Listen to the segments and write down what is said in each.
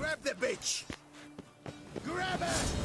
Grab the bitch! Grab her!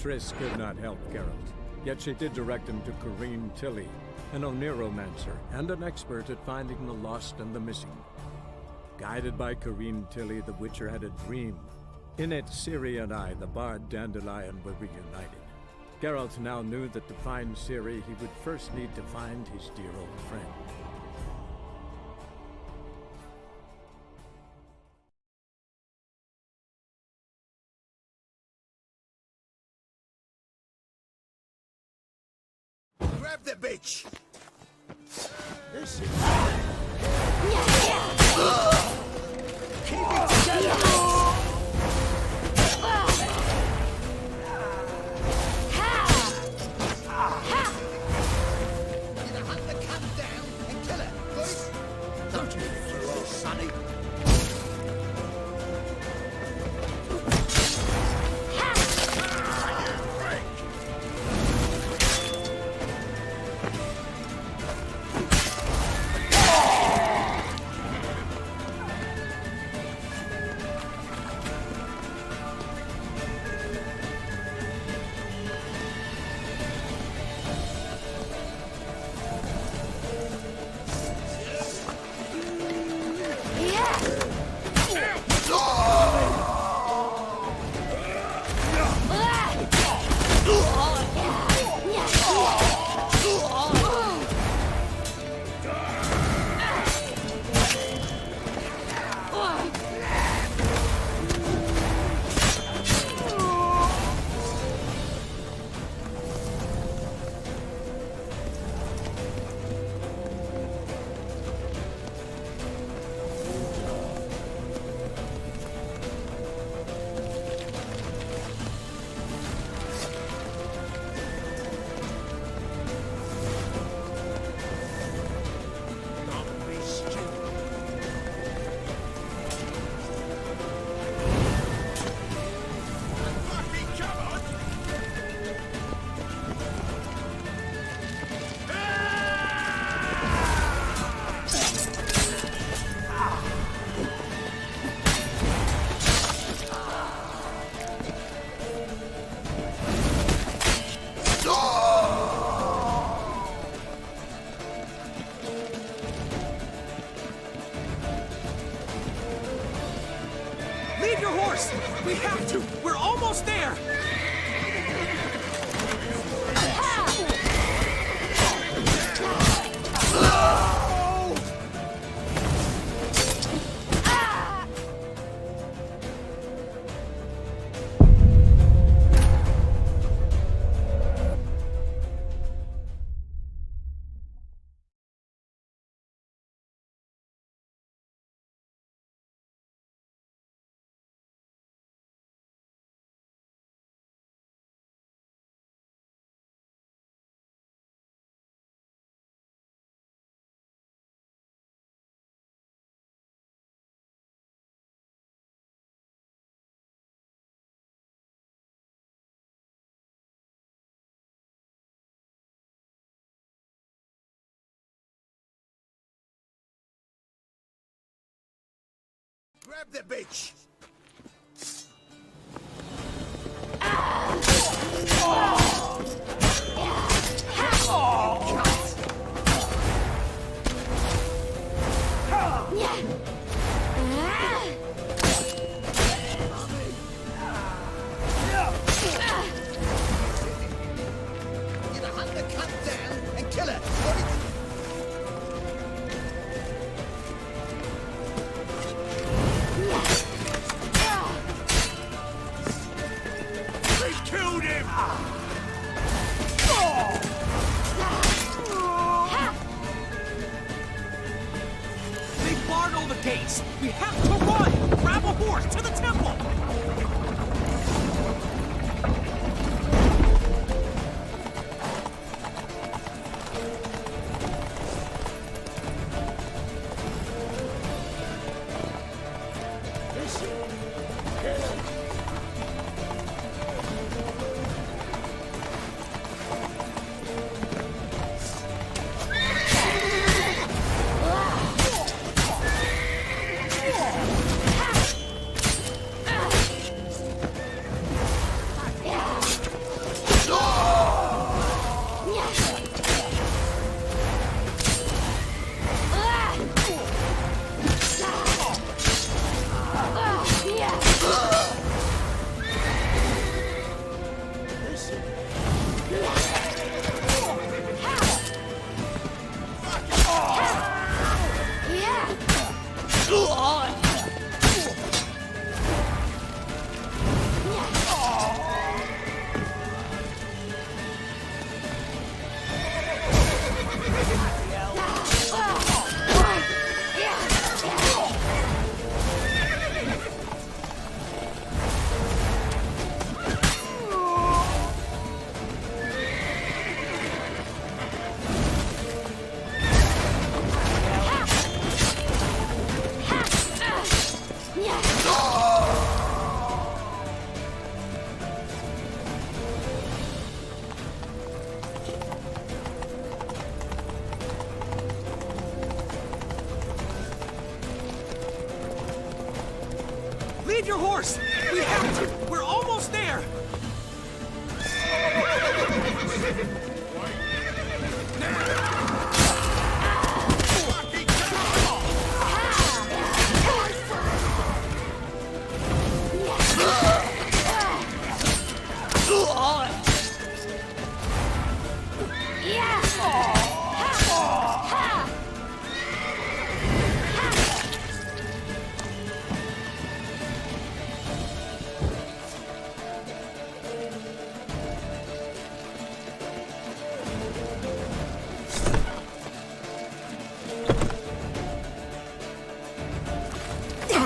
Triss could not help Geralt, yet she did direct him to Corrine Tilly, an Oniromancer and an expert at finding the lost and the missing. Guided by Corrine Tilly, the Witcher had a dream. In it, Ciri and I, the bard Dandelion, were reunited. Geralt now knew that to find Ciri, he would first need to find his dear old friend. Grab the bitch! This is... Keep it together! Either hunt the cunt down and kill her, got it? Don't you fool, sonny! Leave your horse! We have to! We're almost there! Grab the bitch! Either hunt the cunt down and kill her, got it? Killed him! They barred all the gates! We have to run! Grab a horse to the temple! Leave your horse! We have to! We're almost there!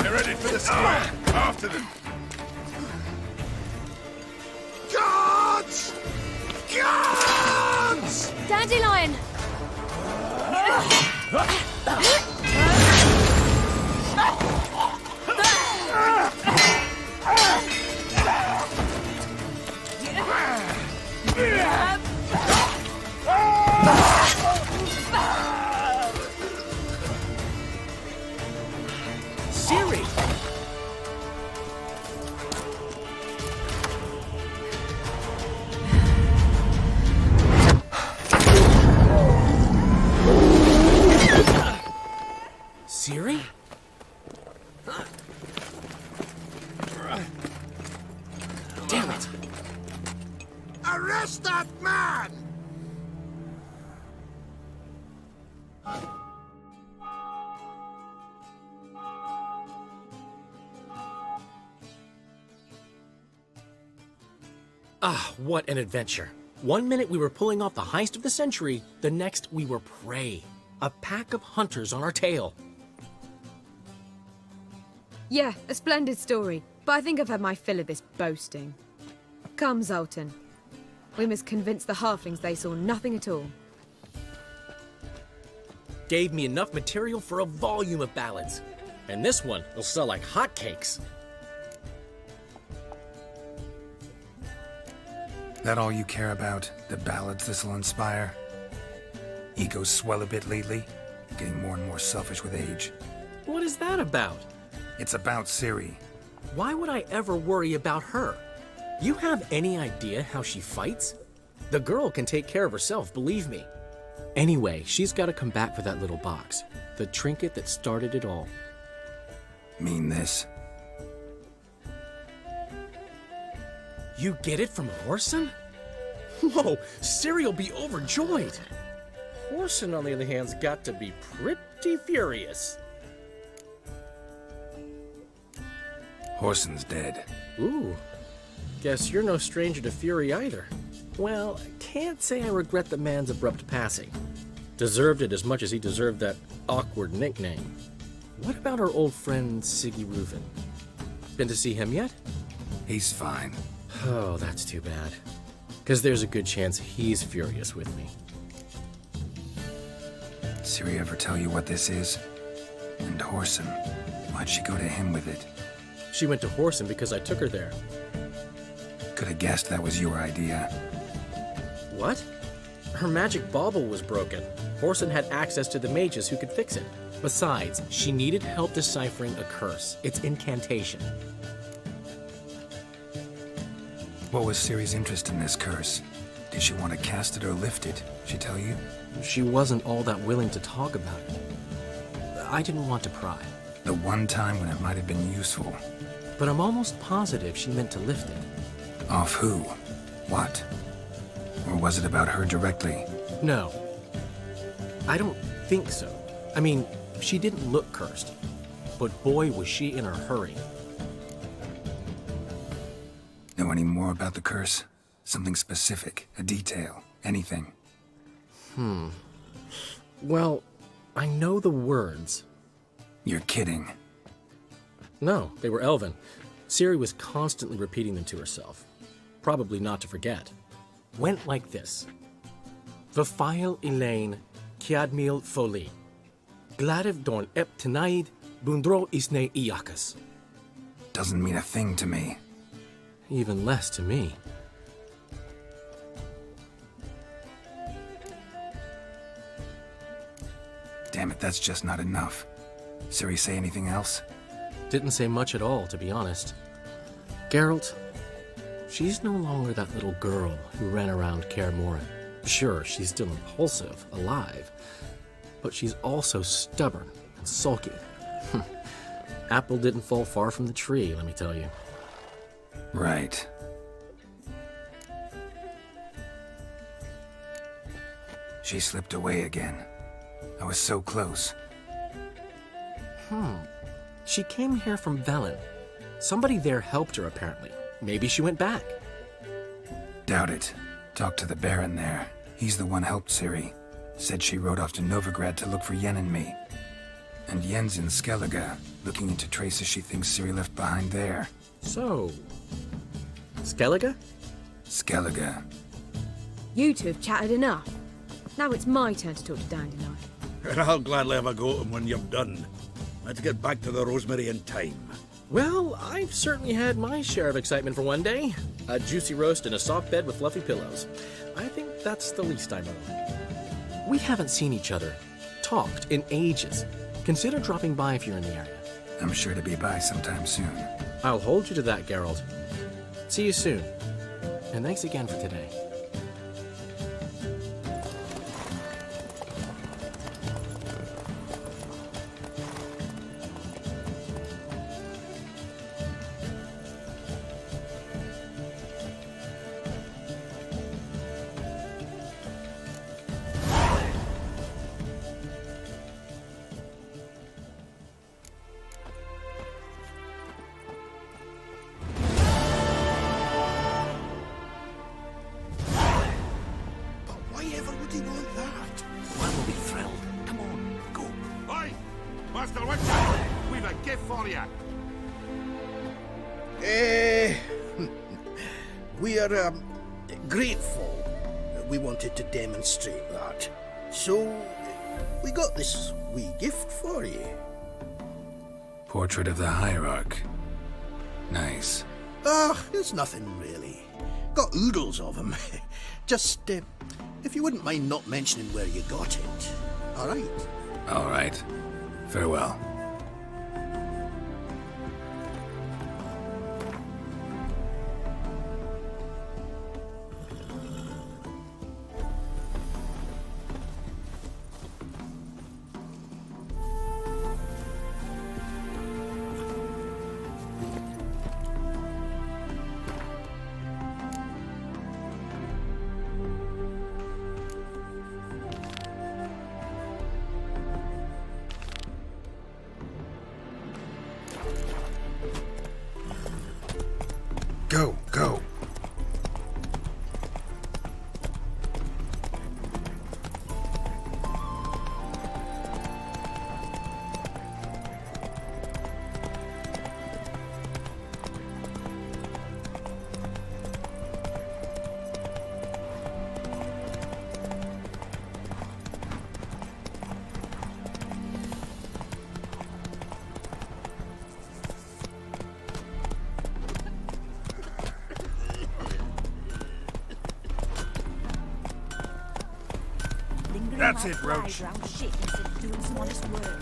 They're ready for the square. After them. Guards! Guards! Dandelion! Siri! Siri? Damn it! Arrest that man! Ah, what an adventure. One minute we were pulling off the heist of the century, the next we were prey. A pack of hunters on our tail. Yeah, a splendid story, but I think I've had my fill of this boasting. Come, Zoltan. We must convince the halflings they saw nothing at all. Gave me enough material for a volume of ballads. And this one will sell like hotcakes. That all you care about? The ballads this'll inspire? Egos swell a bit lately, getting more and more selfish with age. What is that about? It's about Ciri. Why would I ever worry about her? You have any idea how she fights? The girl can take care of herself, believe me. Anyway, she's got to come back for that little box. The trinket that started it all. Mean this? You get it from Whoreson? Whoa, Ciri'll be overjoyed. Whoreson, on the other hand's got to be pretty furious. Whoreson's dead. Ooh, guess you're no stranger to fury either. Well, can't say I regret the man's abrupt passing. Deserved it as much as he deserved that awkward nickname. What about our old friend Siggy Reuven? Been to see him yet? He's fine. Oh, that's too bad. Because there's a good chance he's furious with me. Ciri ever tell you what this is? And Whoreson, why'd she go to him with it? She went to Whoreson because I took her there. Could have guessed that was your idea. What? Her magic bauble was broken. Whoreson had access to the mages who could fix it. Besides, she needed help deciphering a curse. Its incantation. What was Ciri's interest in this curse? Did she want to cast it or lift it? She tell you? She wasn't all that willing to talk about it. I didn't want to pry. The one time when it might have been useful. But I'm almost positive she meant to lift it. Off who? What? Or was it about her directly? No. I don't think so. I mean, she didn't look cursed. but boy was she in a hurry. Know any more about the curse? Something specific, a detail, anything? Well, I know the words. You're kidding. No, they were Elven. Ciri was constantly repeating them to herself, probably not to forget. Went like this. Vafile Elaine, Kiadmil Foli. Gladev Dorn Ep Tenaid, Bundro Isne Iakas. Doesn't mean a thing to me. Even less to me. Damn it, that's just not enough. Ciri say anything else? Didn't say much at all, to be honest. Geralt, she's no longer that little girl who ran around Kaer Morhen. Sure, she's still impulsive, alive, but she's also stubborn and sulky. Apple didn't fall far from the tree, let me tell you. Right. She slipped away again. I was so close. She came here from Velen. Somebody there helped her, apparently. Maybe she went back. Doubt it. Talked to the Baron there. He's the one helped Ciri. Said she rode off to Novigrad to look for Yen and me. And Yen's in Skellige, looking into traces she thinks Ciri left behind there. So, Skellige? Skellige. You two have chatted enough. Now it's my turn to talk to Dandelion. And I'll gladly have a go at him when you've done. Let's get back to the Rosemary in time. Well, I've certainly had my share of excitement for one day. A juicy roast in a soft bed with fluffy pillows. I think that's the least I know. We haven't seen each other, talked in ages. Consider dropping by if you're in the area. I'm sure to be by sometime soon. I'll hold you to that, Geralt. See you soon. And thanks again for today. We're grateful. We wanted to demonstrate that. So, we got this wee gift for you. Portrait of the Hierarch. Nice. It's nothing really. Got oodles of them. Just, if you wouldn't mind not mentioning where you got it. All right? All right. Farewell. Go, go. That's it, Roach. Shit instead of doing some honest work.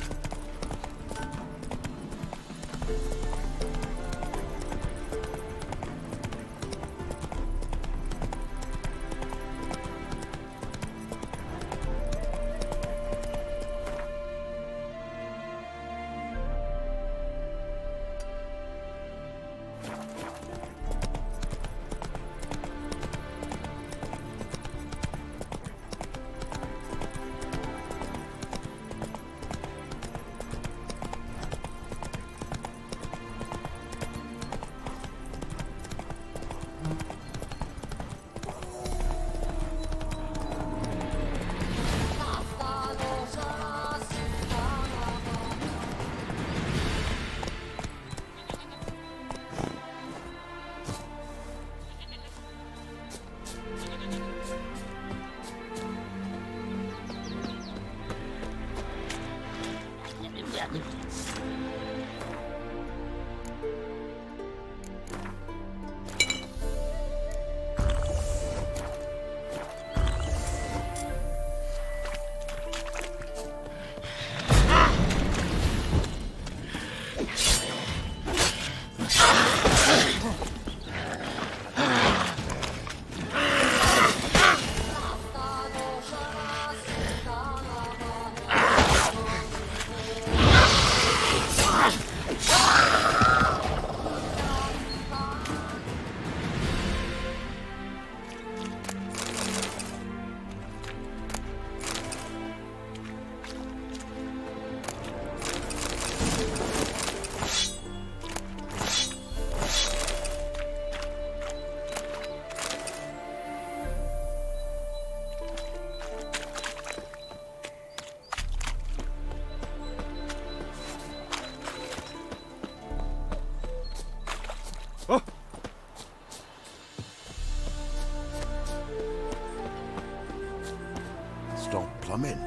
Stop plumbing.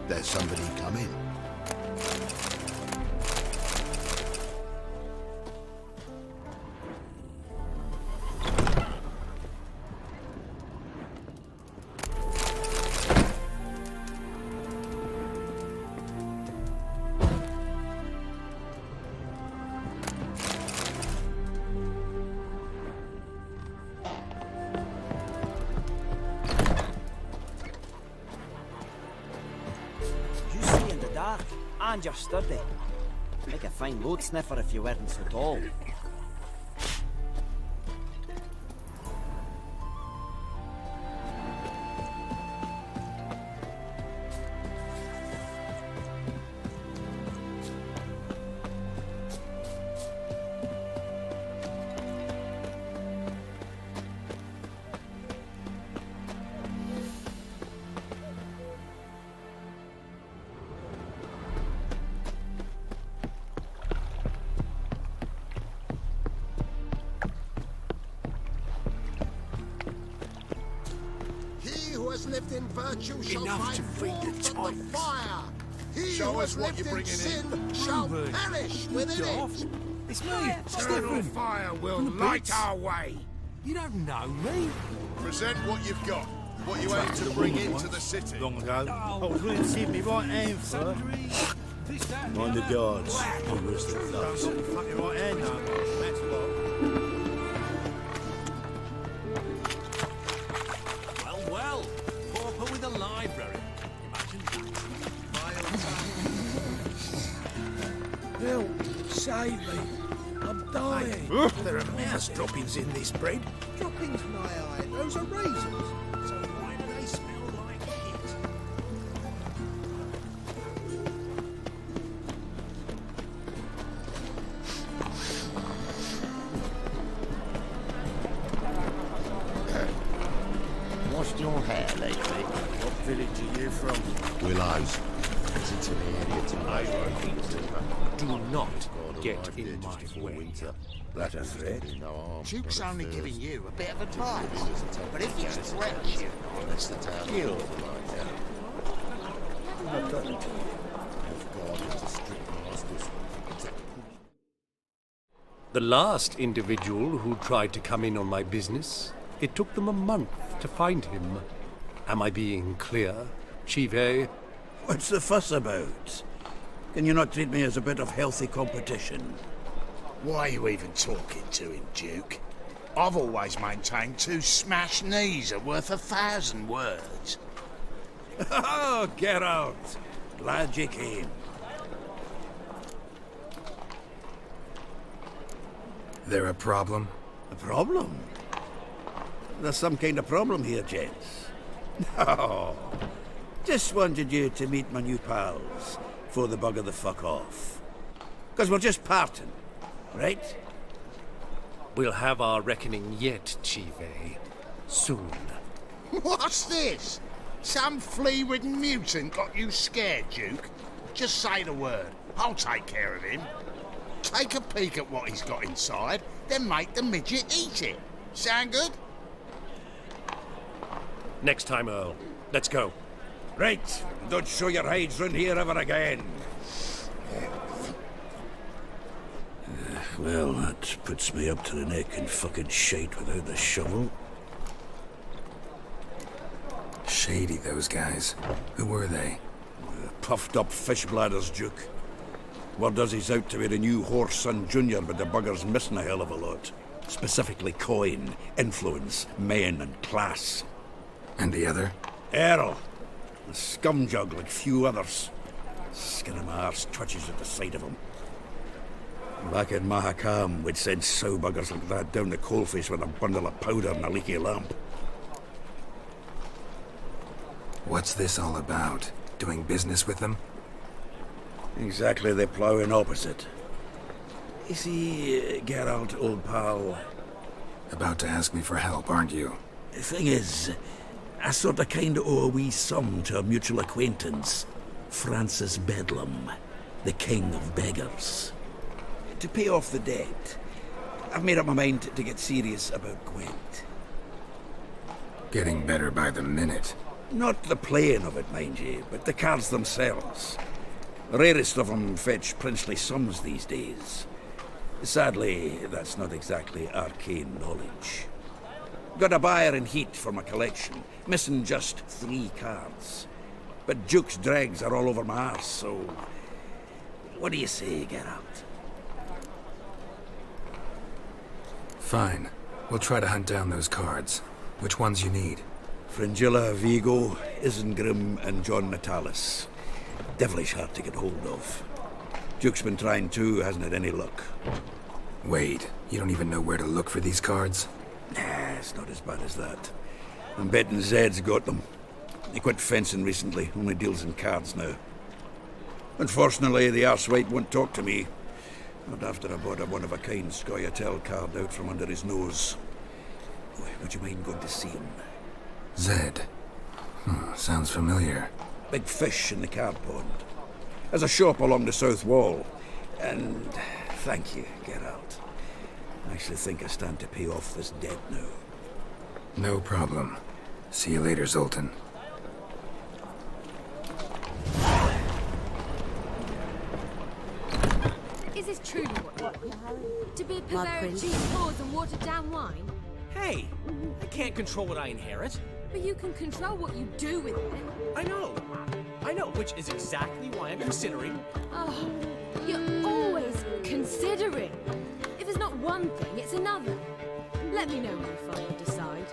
There's somebody coming. You see in the dark, and you're sturdy. Make a fine load sniffer if you weren't so tall. He who has lived in virtue shall Enough to find feed the warmth from the tigers. fire. He Show who us has what lived you're in bringing sin in. shall Bluebird. perish within Daft. it. It's me, Eternal Stephen. fire will From the light pits. our way. You don't know me. Present what you've got. What you aim to bring into the city. Long ago. Oh, I was willing to give me right hand for her. Sundry. This, that, Mind the other. guards. Black. Who was the thugs? Fucking right hand no more. That's what. Well. Pauper with a library. Imagine that. Help! Save me! I'm dying! There are mouse droppings in this bread. Droppings, my eye. Those are raisins. So why do they smell like shit? Washed your hair lately? What village are you from? Willows. It's in the area tonight. Do not get in my way. That a threat? Duke's only giving you a bit of advice. But if he threatens you, Kill. The last individual who tried to come in on my business, it took them a month to find him. Am I being clear, Chive? What's the fuss about? Can you not treat me as a bit of healthy competition? Why are you even talking to him, Duke? I've always maintained 2 smashed knees are worth 1,000 words. Oh, get out! Glad you came. There a problem? A problem? There's some kind of problem here, gents. No. Just wanted you to meet my new pals before they bugger the fuck off. Because we're just parting, right? We'll have our reckoning yet, Chive. Soon. What's this? Some flea-ridden mutant got you scared, Duke? Just say the word. I'll take care of him. Take a peek at what he's got inside, then make the midget eat it. Sound good? Next time, Earl. Let's go. Right. Don't show your hides round here ever again. Well, that puts me up to the neck in fucking shite without the shovel. Shady, those guys. Who were they? Puffed up fish bladders, Duke. Word does he's out to be the new horse son junior, but the bugger's missing a hell of a lot. Specifically coin, influence, men, and class. And the other? Earl. A scumjug like few others. Skin of my arse twitches at the sight of him. Back in Mahakam, we'd send sow buggers like that down the coalface with a bundle of powder and a leaky lamp. What's this all about? Doing business with them? Exactly the ploughing opposite. You see, Geralt, old pal, About to ask me for help, aren't you? the thing is, I sort of kind of owe a wee sum to a mutual acquaintance, Francis Bedlam, the king of beggars. To pay off the debt, I've made up my mind to get serious about Gwent. Getting better by the minute. Not the playing of it, mind you, but the cards themselves. The rarest of them fetch princely sums these days. Sadly, that's not exactly arcane knowledge. Got a buyer in heat for my collection, missing just 3 cards. But Duke's dregs are all over my arse, so... What do you say, Geralt? Fine. We'll try to hunt down those cards. Which ones you need? Fringilla, Vigo, Isengrim, and John Natalis. Devilish hard to get hold of. Duke's been trying too, hasn't had any luck. Wait, you don't even know where to look for these cards? Nah, it's not as bad as that. I'm betting Zed's got them. He quit fencing recently, only deals in cards now. Unfortunately, the arsewite won't talk to me. Not after I bought a one-of-a-kind Scoia'tael card out from under his nose. Would you mind going to see him? Zed. Sounds familiar. Big fish in the card pond. Has a shop along the south wall. And thank you, Geralt. I actually think I stand to pay off this debt now. No problem. See you later, Zoltan. Is this truly what you want? To be a purveyor of prince. cheap whores and watered down wine? Hey, I can't control what I inherit. But you can control what you do with it. I know, which is exactly why I'm considering. Oh, you're always considering. If it's not one thing, it's another. Let me know when you finally decide.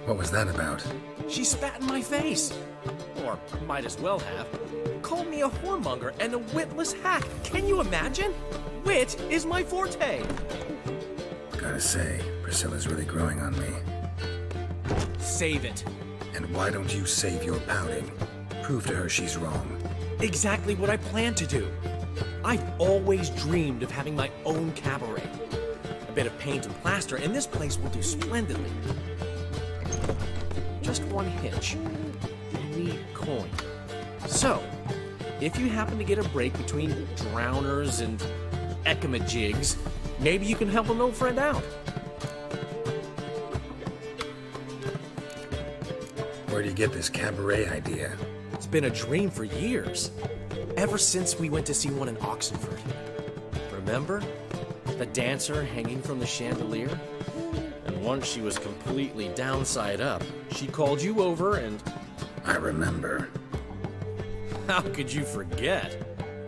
What was that about? She spat in my face. Or might as well have. Called me a whoremonger and a witless hack. Can you imagine? Wit is my forte. Gotta say, Priscilla's really growing on me. Save it. And why don't you save your pouting? Prove to her she's wrong. Exactly what I plan to do. I've always dreamed of having my own cabaret. A bit of paint and plaster, and this place will do splendidly. Just one hitch. I need coin. So, if you happen to get a break between drowners and ekamajigs, maybe you can help an old friend out. Where do you get this cabaret idea? It's been a dream for years. Ever since we went to see one in Oxenford. Remember? The dancer hanging from the chandelier? And once she was completely downside up, she called you over and... I remember. How could you forget?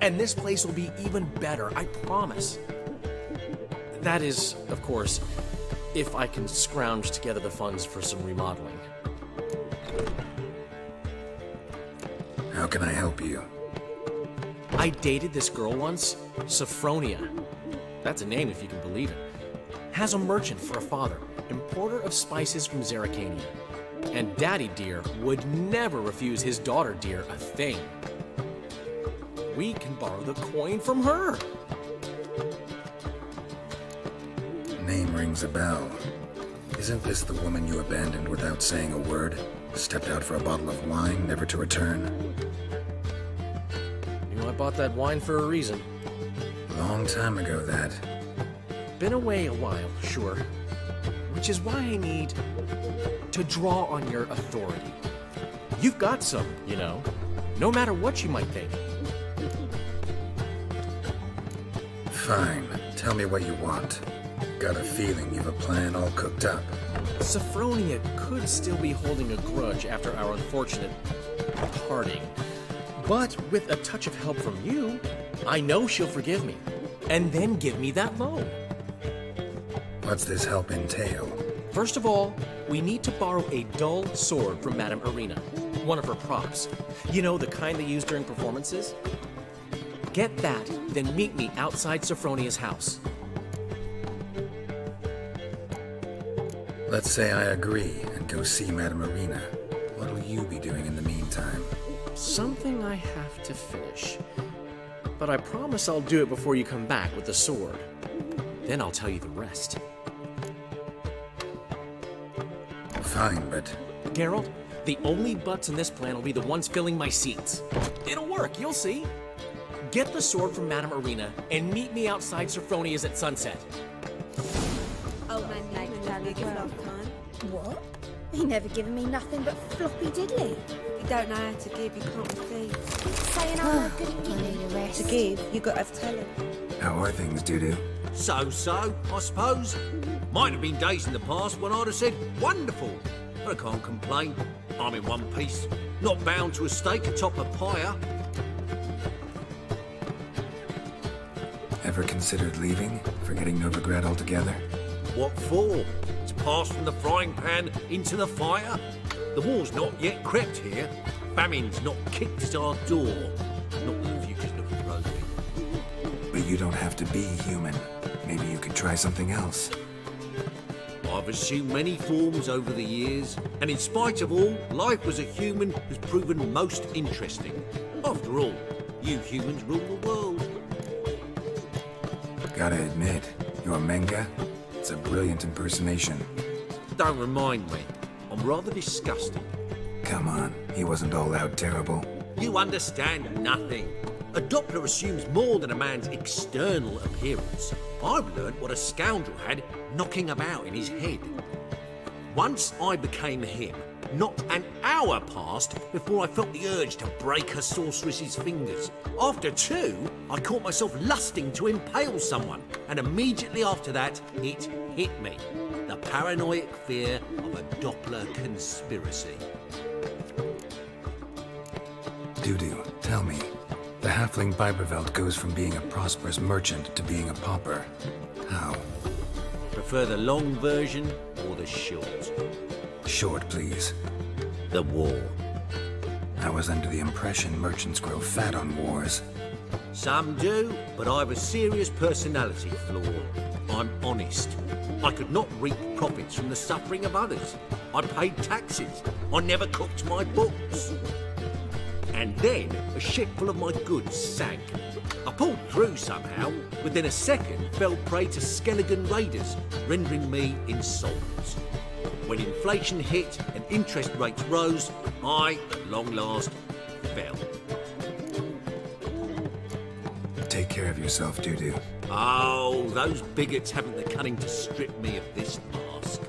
And this place will be even better, I promise. That is, of course, if I can scrounge together the funds for some remodeling. How can I help you? I dated this girl once, Sophronia. That's a name if you can believe it. Has a merchant for a father, importer of spices from Zerrikania. And Daddy Dear would never refuse his daughter Dear a thing. We can borrow the coin from her. Name rings a bell. Isn't this the woman you abandoned without saying a word? Stepped out for a bottle of wine, never to return? You know, I bought that wine for a reason. Long time ago, that. Been away a while, sure. Which is why I need to draw on your authority. You've got some, you know, no matter what you might think. Fine. Tell me what you want. Got a feeling you've a plan all cooked up. Sophronia could still be holding a grudge after our unfortunate parting. But with a touch of help from you, I know she'll forgive me. And then give me that loan. What's this help entail? First of all, we need to borrow a dull sword from Madame Irina, one of her props. You know, the kind they use during performances? Get that, then meet me outside Sophronia's house. Let's say I agree and go see Madame Irina. What'll you be doing in the meantime? Something I have to finish. But I promise I'll do it before you come back with the sword. Then I'll tell you the rest. Fine, but... Geralt, the only butts in this plan will be the ones filling my seats. It'll work, you'll see. Get the sword from Madame Arena and meet me outside Sophronia's at sunset. Old man Newman left me a gift last time. What? He never given me nothing but floppy diddly. You don't know how to give, you can't receive. Saying I'm no good at giving. To give, you got to have talent. How are things, Dudu? So, I suppose. Might have been days in the past when I'd have said, wonderful. But I can't complain. I'm in one piece. Not bound to a stake atop a pyre. Ever considered leaving? Forgetting Novigrad altogether? What for? To pass from the frying pan into the fire? The war's not yet crept here. Famine's not kicked at our door. Not that the future's looking rosy. But you don't have to be human. Maybe you could try something else. I've assumed many forms over the years, and in spite of all, life as a human has proven most interesting. After all, you humans rule the world. Gotta admit, your Menga, it's a brilliant impersonation. Don't remind me. I'm rather disgusted. Come on, he wasn't all out terrible. You understand nothing. A Doppler assumes more than a man's external appearance. I've learned what a scoundrel had knocking about in his head. Once I became him, not an hour passed before I felt the urge to break a sorceress's fingers. After 2, I caught myself lusting to impale someone, and immediately after that, it hit me. The paranoid fear of a Doppler conspiracy. Dudu, tell me. The halfling Biberveld goes from being a prosperous merchant to being a pauper. How? Prefer the long version or the short? Short, please. The war. I was under the impression merchants grow fat on wars. Some do, but I have a serious personality flaw. I'm honest. I could not reap profits from the suffering of others. I paid taxes. I never cooked my books. And then a ship full of my goods sank. I pulled through somehow, within a second fell prey to Skelligan raiders, rendering me insolvent. When inflation hit and interest rates rose, I, at long last, fell. Take care of yourself, Dudu. Oh, those bigots haven't the cunning to strip me of this mask.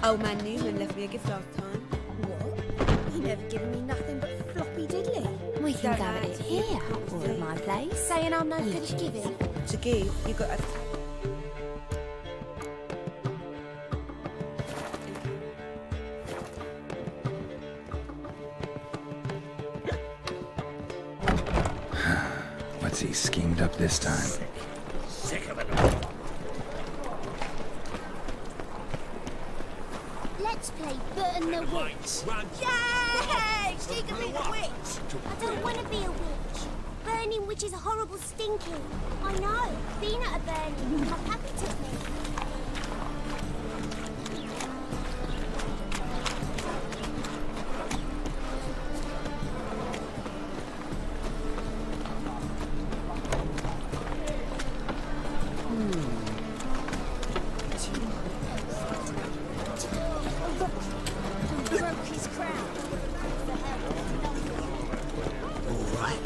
Old man Newman left me a gift last time. What? He never given me nothing but floppy diddly. We can go at it here, or at my place. Saying I'm no good at giving. To give, you got to... What's he schemed up this time? Sick of it all. Let's play Burn the Witch. Yay! She can be the witch! I don't want to be a witch. Burning witches are horrible stinking. I know. Being at a burning, how happy to me. Broke his crown. All right.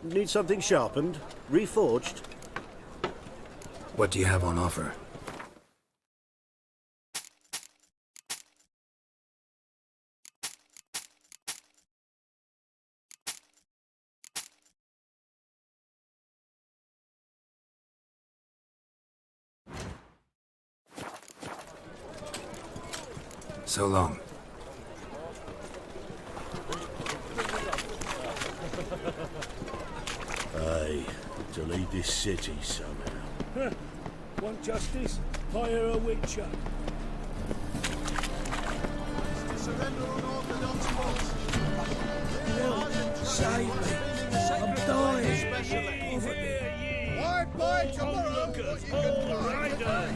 Need something sharpened? Reforged? What do you have on offer? So long. Aye, to lead this city somehow. Want justice? Hire a witcher. Save me! I'm dying! Why buy tomorrow what you can buy today?